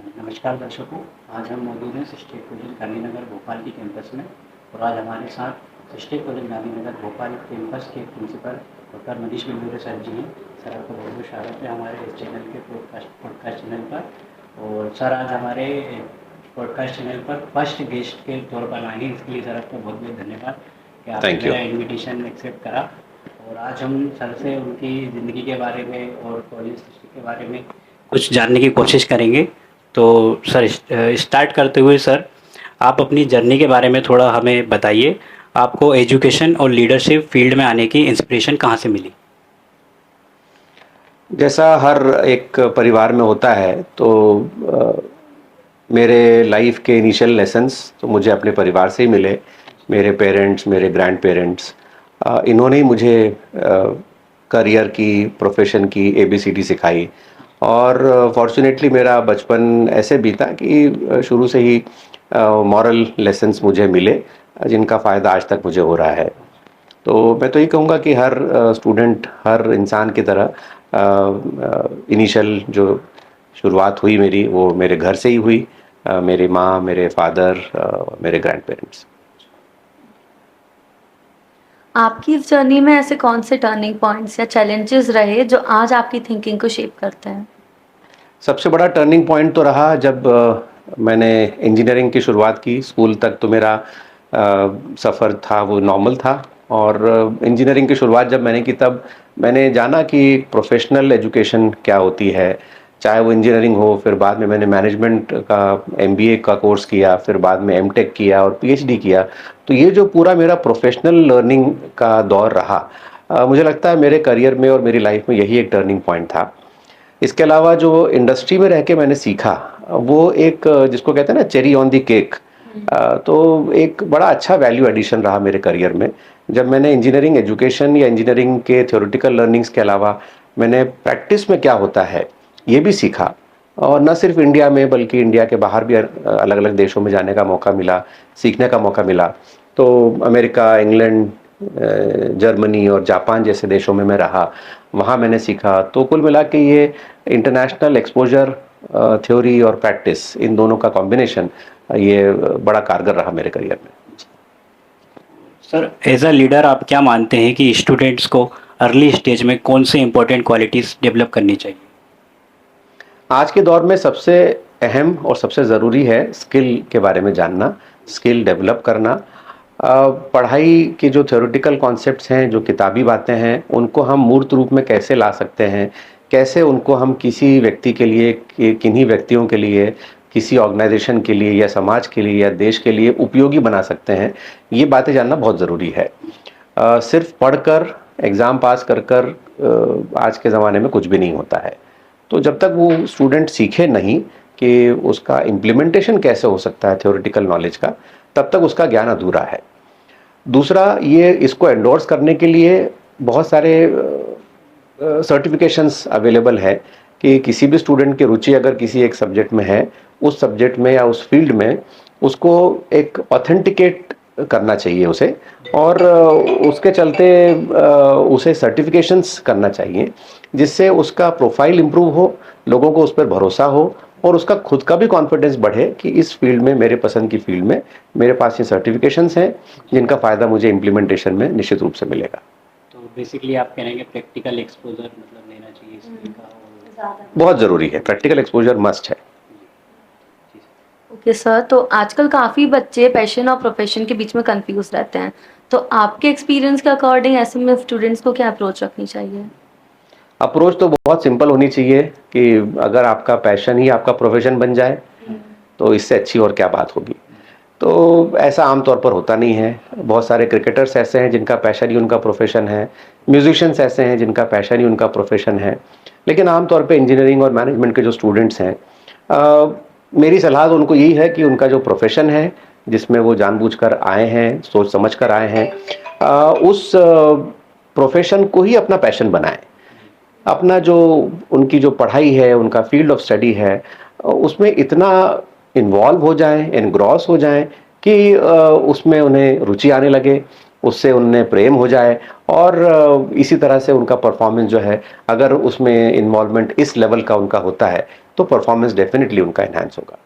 नमस्कार दर्शकों, आज हम मौजूद हैं सिस्टेट कॉलेज गांधीनगर भोपाल की कैंपस में और आज हमारे साथ सिस्टेट कॉलेज गांधीनगर भोपाल कैंपस के प्रिंसिपल डॉक्टर मनीष बिल्लूरे सर जी हैं। सर आपका बहुत बहुत स्वागत है हमारे इस चैनल के पॉडकास्ट चैनल पर। और सर आज हमारे पॉडकास्ट चैनल पर फर्स्ट गेस्ट के तौर पर आए हैं, इसके लिए सर आपका बहुत बहुत धन्यवाद कि आपने थैंक यू। मेरा इन्विटेशन एक्सेप्ट करा। और आज हम सर से उनकी ज़िंदगी के बारे में और कॉलेज हिस्ट्री के बारे में कुछ जानने की कोशिश करेंगे। तो सर स्टार्ट करते हुए सर आप अपनी जर्नी के बारे में थोड़ा हमें बताइए। आपको एजुकेशन और लीडरशिप फील्ड में आने की इंस्पिरेशन कहाँ से मिली? जैसा हर एक परिवार में होता है तो मेरे लाइफ के इनिशियल लेसन्स तो मुझे अपने परिवार से ही मिले। मेरे पेरेंट्स, मेरे ग्रैंड पेरेंट्स, इन्होंने ही मुझे करियर की, प्रोफेशन की एबीसीडी सिखाई। और फॉर्चुनेटली मेरा बचपन ऐसे बीता कि शुरू से ही मॉरल लेसन्स मुझे मिले, जिनका फ़ायदा आज तक मुझे हो रहा है। तो मैं तो ये कहूँगा कि हर स्टूडेंट, हर इंसान की तरह इनिशियल जो शुरुआत हुई मेरी, वो मेरे घर से ही हुई। मेरी माँ, मेरे फादर, मेरे ग्रैंड पेरेंट्स। आपकी इस जर्नी में ऐसे कौन से टर्निंग पॉइंट्स या चैलेंजेस रहे जो आज आपकी थिंकिंग को शेप करते हैं? सबसे बड़ा टर्निंग पॉइंट तो रहा जब मैंने इंजीनियरिंग की शुरुआत की। स्कूल तक तो मेरा सफ़र था वो नॉर्मल था, और इंजीनियरिंग की शुरुआत जब मैंने की तब मैंने जाना कि प्रोफेशनल एजुकेशन क्या होती है। चाहे वो इंजीनियरिंग हो, फिर बाद में मैंने मैनेजमेंट का एमबीए का कोर्स किया, फिर बाद में एमटेक किया और पीएचडी किया। तो ये जो पूरा मेरा प्रोफेशनल लर्निंग का दौर रहा, मुझे लगता है मेरे करियर में और मेरी लाइफ में यही एक टर्निंग पॉइंट था। इसके अलावा जो इंडस्ट्री में रह के मैंने सीखा, वो एक जिसको कहते हैं ना चेरी ऑन द केक, तो एक बड़ा अच्छा वैल्यू एडिशन रहा मेरे करियर में। जब मैंने इंजीनियरिंग एजुकेशन या इंजीनियरिंग के थ्योरेटिकल लर्निंग्स के अलावा मैंने प्रैक्टिस में क्या होता है ये भी सीखा, और न सिर्फ इंडिया में बल्कि इंडिया के बाहर भी अलग अलग देशों में जाने का मौका मिला, सीखने का मौका मिला। तो अमेरिका, इंग्लैंड, जर्मनी और जापान जैसे देशों में मैं रहा, वहाँ मैंने सीखा। तो कुल मिला के ये इंटरनेशनल एक्सपोजर, थ्योरी और प्रैक्टिस, इन दोनों का कॉम्बिनेशन ये बड़ा कारगर रहा मेरे करियर में। सर एज अ लीडर आप क्या मानते हैं कि स्टूडेंट्स को अर्ली स्टेज में कौन से इंपॉर्टेंट क्वालिटीज़ डेवलप करनी चाहिए? आज के दौर में सबसे अहम और सबसे ज़रूरी है स्किल के बारे में जानना, स्किल डेवलप करना। पढ़ाई के जो थ्योरेटिकल कॉन्सेप्ट्स हैं, जो किताबी बातें हैं, उनको हम मूर्त रूप में कैसे ला सकते हैं, कैसे उनको हम किसी व्यक्ति के लिए, किन्हीं व्यक्तियों के लिए, किसी ऑर्गेनाइजेशन के लिए या समाज के लिए या देश के लिए उपयोगी बना सकते हैं, ये बातें जानना बहुत ज़रूरी है। सिर्फ पढ़कर, एग्ज़ाम पास कर कर आज के ज़माने में कुछ भी नहीं होता है। तो जब तक वो स्टूडेंट सीखे नहीं कि उसका इम्प्लीमेंटेशन कैसे हो सकता है थ्योरेटिकल नॉलेज का, तब तक उसका ज्ञान अधूरा है। दूसरा, ये इसको एंडोर्स करने के लिए बहुत सारे सर्टिफिकेशंस अवेलेबल है कि किसी भी स्टूडेंट की रुचि अगर किसी एक सब्जेक्ट में है, उस सब्जेक्ट में या उस फील्ड में उसको एक ऑथेंटिकेट करना चाहिए उसे, और उसके चलते उसे सर्टिफिकेशंस करना चाहिए, जिससे उसका प्रोफाइल इम्प्रूव हो, लोगों को उस पर भरोसा हो और उसका खुद का भी कॉन्फिडेंस बढ़े कि इस फील्ड में, मेरे पसंद की फील्ड में मेरे पास ये सर्टिफिकेशंस हैं जिनका फ़ायदा मुझे इम्प्लीमेंटेशन में निश्चित रूप से मिलेगा। तो बेसिकली आप कह रहे हैं कि प्रैक्टिकल एक्सपोजर मतलब लेना चाहिए स्किल का और बहुत ज़रूरी है, प्रैक्टिकल एक्सपोजर मस्ट है। ओके सर, तो आजकल काफ़ी बच्चे पैशन और प्रोफेशन के बीच में कंफ्यूज रहते हैं। तो आपके एक्सपीरियंस के अकॉर्डिंग ऐसे में स्टूडेंट्स को क्या अप्रोच रखनी चाहिए? अप्रोच तो बहुत सिंपल होनी चाहिए कि अगर आपका पैशन ही आपका प्रोफेशन बन जाए तो इससे अच्छी और क्या बात होगी। तो ऐसा आमतौर पर होता नहीं है। बहुत सारे क्रिकेटर्स ऐसे हैं जिनका पैशन ही उनका प्रोफेशन है, म्यूजिशियंस ऐसे हैं जिनका पैशन ही उनका प्रोफेशन है। लेकिन आमतौर पे इंजीनियरिंग और मैनेजमेंट के जो स्टूडेंट्स हैं, मेरी सलाह तो उनको यही है कि उनका जो प्रोफेशन है, जिसमें वो जानबूझकर आए हैं, सोच समझ कर आए हैं, उस प्रोफेशन को ही अपना पैशन बनाएं। अपना जो उनकी जो पढ़ाई है, उनका फील्ड ऑफ स्टडी है, उसमें इतना इन्वॉल्व हो जाएं, एनग्रॉस हो जाएं कि उसमें उन्हें रुचि आने लगे, उससे उन्हें प्रेम हो जाए, और इसी तरह से उनका परफॉर्मेंस जो है, अगर उसमें इन्वॉल्वमेंट इस लेवल का उनका होता है, तो परफॉर्मेंस डेफिनेटली उनका इन्हांस होगा।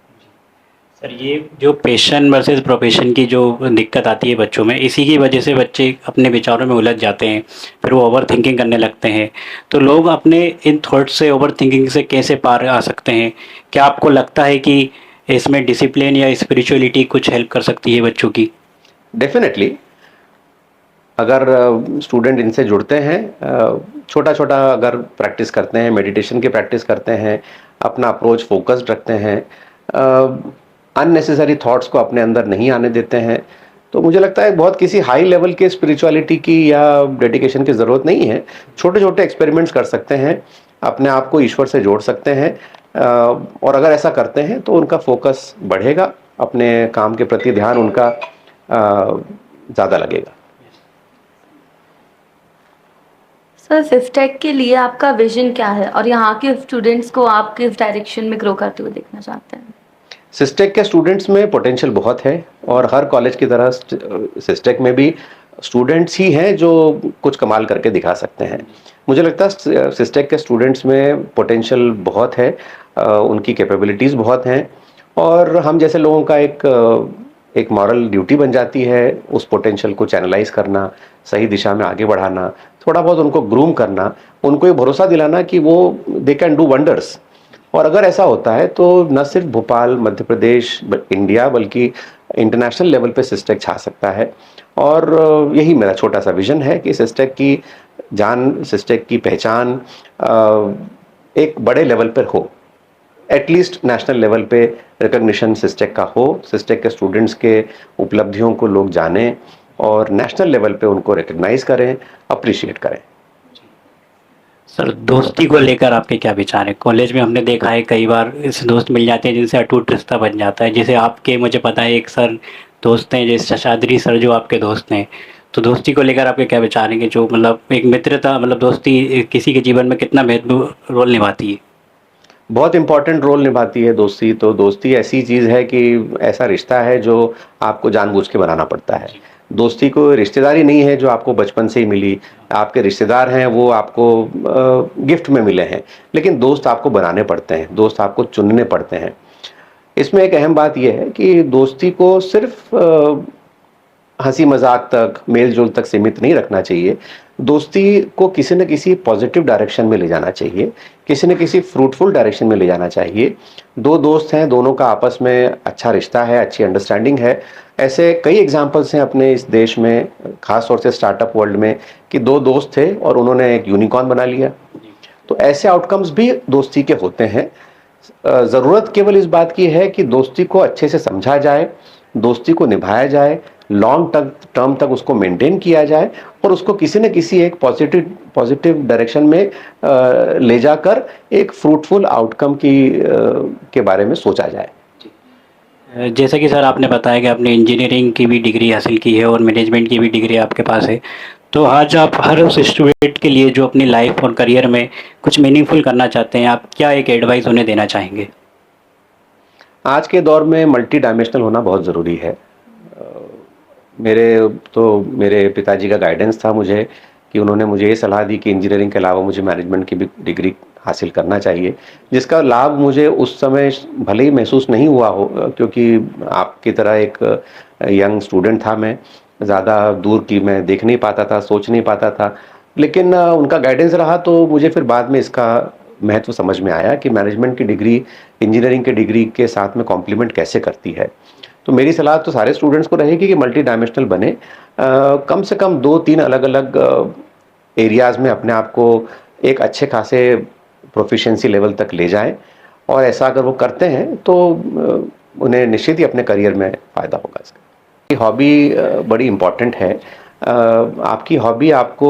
सर, ये जो पैशन वर्सेस प्रोफेशन की जो दिक्कत आती है बच्चों में, इसी की वजह से बच्चे अपने विचारों में उलझ जाते हैं, फिर वो ओवर थिंकिंग करने लगते हैं। तो लोग अपने इन थॉट्स से, ओवर थिंकिंग से कैसे पार आ सकते हैं? क्या आपको लगता है कि इसमें डिसिप्लिन या स्पिरिचुअलिटी कुछ हेल्प कर सकती है बच्चों की? डेफिनेटली, अगर स्टूडेंट इनसे जुड़ते हैं, छोटा छोटा अगर प्रैक्टिस करते हैं, मेडिटेशन की प्रैक्टिस करते हैं, अपना अप्रोच फोकस्ड रखते हैं, अननेसेसरी थॉट्स को अपने अंदर नहीं आने देते हैं, तो मुझे लगता है बहुत किसी हाई लेवल के स्पिरिचुअलिटी की या डेडिकेशन की ज़रूरत नहीं है। छोटे छोटे एक्सपेरिमेंट्स कर सकते हैं, अपने आप को ईश्वर से जोड़ सकते हैं, और अगर ऐसा करते हैं तो उनका फोकस बढ़ेगा, अपने काम के प्रति ध्यान उनका ज़्यादा लगेगा। सर, सिस्टेक के लिए आपका विजन क्या है और यहाँ के स्टूडेंट्स को आप किस डायरेक्शन में ग्रो करते हुए देखना चाहते हैं? सिस्टेक के स्टूडेंट्स में पोटेंशियल बहुत है, और हर कॉलेज की तरह सिस्टेक में भी स्टूडेंट्स ही हैं जो कुछ कमाल करके दिखा सकते हैं। मुझे लगता है सिस्टेक के स्टूडेंट्स में पोटेंशियल बहुत है, उनकी कैपेबिलिटीज़ बहुत हैं, और हम जैसे लोगों का एक मॉरल ड्यूटी बन जाती है उस पोटेंशियल को चैनलाइज करना, सही दिशा में आगे बढ़ाना, थोड़ा बहुत उनको ग्रूम करना, उनको ये भरोसा दिलाना कि वो दे कैन डू वंडर्स। और अगर ऐसा होता है तो न सिर्फ भोपाल, मध्य प्रदेश, इंडिया, बल्कि इंटरनेशनल लेवल पे सिस्टेक छा सकता है। और यही मेरा छोटा सा विजन है कि सिस्टेक की जान, सिस्टेक की पहचान एक बड़े लेवल पर हो, एटलीस्ट नेशनल लेवल पे रिकॉग्निशन सिस्टेक का हो, सिस्टेक के स्टूडेंट्स के उपलब्धियों को लोग जानें और नेशनल लेवल पे उनको रिकॉग्नाइज करें, अप्रिशिएट करें। सर, दोस्ती को लेकर आपके क्या विचार हैं? कॉलेज में हमने देखा है कई बार ऐसे दोस्त मिल जाते हैं जिनसे अटूट रिश्ता बन जाता है। जैसे आपके, मुझे पता है एक सर दोस्त हैं, जैसे शशाद्री सर जो आपके दोस्त हैं। तो दोस्ती को लेकर आपके क्या विचार हैं कि जो मतलब एक मित्रता, मतलब दोस्ती किसी के जीवन में कितना महत्वपूर्ण रोल निभाती है? बहुत इंपॉर्टेंट रोल निभाती है दोस्ती। तो दोस्ती ऐसी चीज़ है कि ऐसा रिश्ता है जो आपको जानबूझ के बनाना पड़ता है। दोस्ती को रिश्तेदारी नहीं है जो आपको बचपन से ही मिली, आपके रिश्तेदार हैं वो आपको गिफ्ट में मिले हैं, लेकिन दोस्त आपको बनाने पड़ते हैं, दोस्त आपको चुनने पड़ते हैं। इसमें एक अहम बात यह है कि दोस्ती को सिर्फ हंसी मजाक तक, मेल जोल तक सीमित नहीं रखना चाहिए। दोस्ती को किसी न किसी पॉजिटिव डायरेक्शन में ले जाना चाहिए, किसी न किसी फ्रूटफुल डायरेक्शन में ले जाना चाहिए। दो दोस्त हैं, दोनों का आपस में अच्छा रिश्ता है, अच्छी अंडरस्टैंडिंग है। ऐसे कई एग्जाम्पल्स हैं अपने इस देश में, खास तौर से स्टार्टअप वर्ल्ड में, कि दो दोस्त थे और उन्होंने एक यूनिकॉर्न बना लिया। तो ऐसे आउटकम्स भी दोस्ती के होते हैं। ज़रूरत केवल इस बात की है कि दोस्ती को अच्छे से समझा जाए, दोस्ती को निभाया जाए, लॉन्ग टर्म तक उसको मेंटेन किया जाए, और उसको किसी न किसी एक पॉजिटिव डायरेक्शन में ले जाकर एक फ्रूटफुल आउटकम के बारे में सोचा जाए। जैसा कि सर आपने बताया कि आपने इंजीनियरिंग की भी डिग्री हासिल की है और मैनेजमेंट की भी डिग्री आपके पास है, तो आज आप हर उस स्टूडेंट के लिए जो अपनी लाइफ और करियर में कुछ मीनिंगफुल करना चाहते हैं, आप क्या एक एडवाइस उन्हें देना चाहेंगे? आज के दौर में मल्टी डायमेंशनल होना बहुत ज़रूरी है। मेरे पिताजी का गाइडेंस था मुझे, कि उन्होंने मुझे ये सलाह दी कि इंजीनियरिंग के अलावा मुझे मैनेजमेंट की भी डिग्री हासिल करना चाहिए, जिसका लाभ मुझे उस समय भले ही महसूस नहीं हुआ हो, क्योंकि आपकी तरह एक यंग स्टूडेंट था मैं, ज़्यादा दूर की मैं देख नहीं पाता था, सोच नहीं पाता था, लेकिन उनका गाइडेंस रहा तो मुझे फिर बाद में इसका महत्व समझ में आया कि मैनेजमेंट की डिग्री इंजीनियरिंग की डिग्री के साथ में कॉम्प्लीमेंट कैसे करती है। तो मेरी सलाह तो सारे स्टूडेंट्स को रहेगी कि मल्टी डायमेंशनल बने, कम से कम 2-3 अलग-अलग एरियाज़ में अपने आप को एक अच्छे खासे प्रोफिशिएंसी लेवल तक ले जाएं, और ऐसा अगर वो करते हैं तो उन्हें निश्चित ही अपने करियर में फ़ायदा होगा इसका। हॉबी बड़ी इम्पॉर्टेंट है। आपकी हॉबी आपको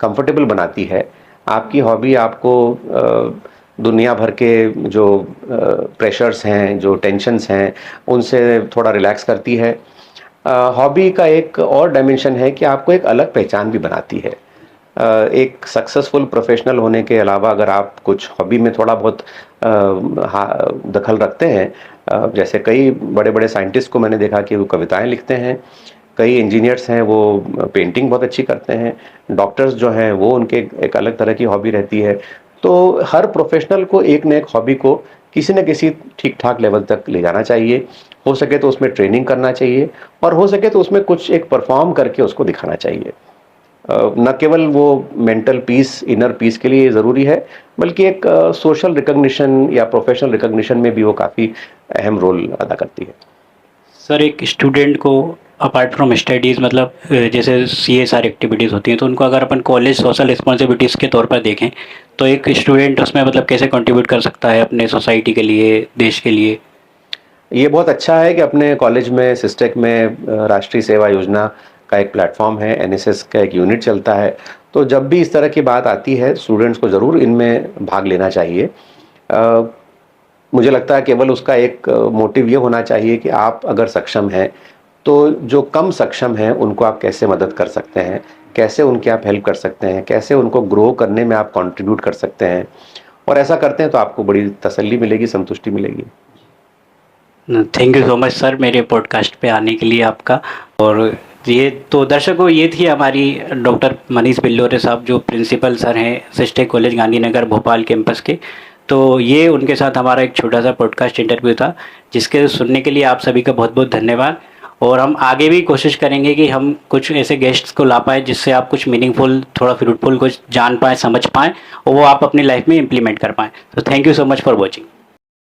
कंफर्टेबल बनाती है, आपकी हॉबी आपको दुनिया भर के जो प्रेशर्स हैं, जो टेंशन्स हैं, उनसे थोड़ा रिलैक्स करती है। हॉबी का एक और डायमेंशन है कि आपको एक अलग पहचान भी बनाती है। एक सक्सेसफुल प्रोफेशनल होने के अलावा अगर आप कुछ हॉबी में थोड़ा बहुत दखल रखते हैं, जैसे कई बड़े बड़े साइंटिस्ट को मैंने देखा कि वो कविताएं लिखते हैं, कई इंजीनियर्स हैं वो पेंटिंग बहुत अच्छी करते हैं, डॉक्टर्स जो हैं वो उनके एक अलग तरह की हॉबी रहती है। तो हर प्रोफेशनल को एक न एक हॉबी को किसी न किसी ठीक ठाक लेवल तक ले जाना चाहिए। हो सके तो उसमें ट्रेनिंग करना चाहिए और हो सके तो उसमें कुछ एक परफॉर्म करके उसको दिखाना चाहिए। न केवल वो मेंटल पीस, इनर पीस के लिए ज़रूरी है, बल्कि एक सोशल रिकॉग्निशन या प्रोफेशनल रिकॉग्निशन में भी वो काफ़ी अहम रोल अदा करती है। सर एक स्टूडेंट को अपार्ट फ्रॉम स्टडीज़ मतलब जैसे CSR एक्टिविटीज़ होती हैं तो उनको अगर अपन कॉलेज सोशल रिस्पॉन्सिबिलिटीज़ के तौर पर देखें तो एक स्टूडेंट उसमें मतलब कैसे कंट्रीब्यूट कर सकता है अपने सोसाइटी के लिए, देश के लिए? ये बहुत अच्छा है कि अपने कॉलेज में सिस्टेक में राष्ट्रीय सेवा योजना का एक प्लेटफॉर्म है, NSS का एक यूनिट चलता है। तो जब भी इस तरह की बात आती है स्टूडेंट्स को ज़रूर इनमें भाग लेना चाहिए। मुझे लगता है केवल उसका एक मोटिव ये होना चाहिए कि आप अगर सक्षम हैं तो जो कम सक्षम हैं उनको आप कैसे मदद कर सकते हैं, कैसे उनकी आप हेल्प कर सकते हैं, कैसे उनको ग्रो करने में आप कंट्रीब्यूट कर सकते हैं, और ऐसा करते हैं तो आपको बड़ी तसल्ली मिलेगी, संतुष्टि मिलेगी। Thank you so much sir मेरे पॉडकास्ट पे आने के लिए आपका। और ये तो दर्शकों, ये थी हमारी डॉक्टर मनीष बिल्लोरे साहब जो प्रिंसिपल सर हैं Systech college Gandhinagar Bhopal campus के। तो ये उनके साथ हमारा एक छोटा सा पॉडकास्ट इंटरव्यू था जिसके सुनने के लिए आप सभी का बहुत बहुत धन्यवाद। और हम आगे भी कोशिश करेंगे कि हम कुछ ऐसे गेस्ट्स को ला पाएँ जिससे आप कुछ मीनिंगफुल, थोड़ा फ्रूटफुल कुछ जान पाएँ, समझ पाएँ और वो आप अपनी लाइफ में इम्प्लीमेंट कर पाएँ। तो thank you so much for watching.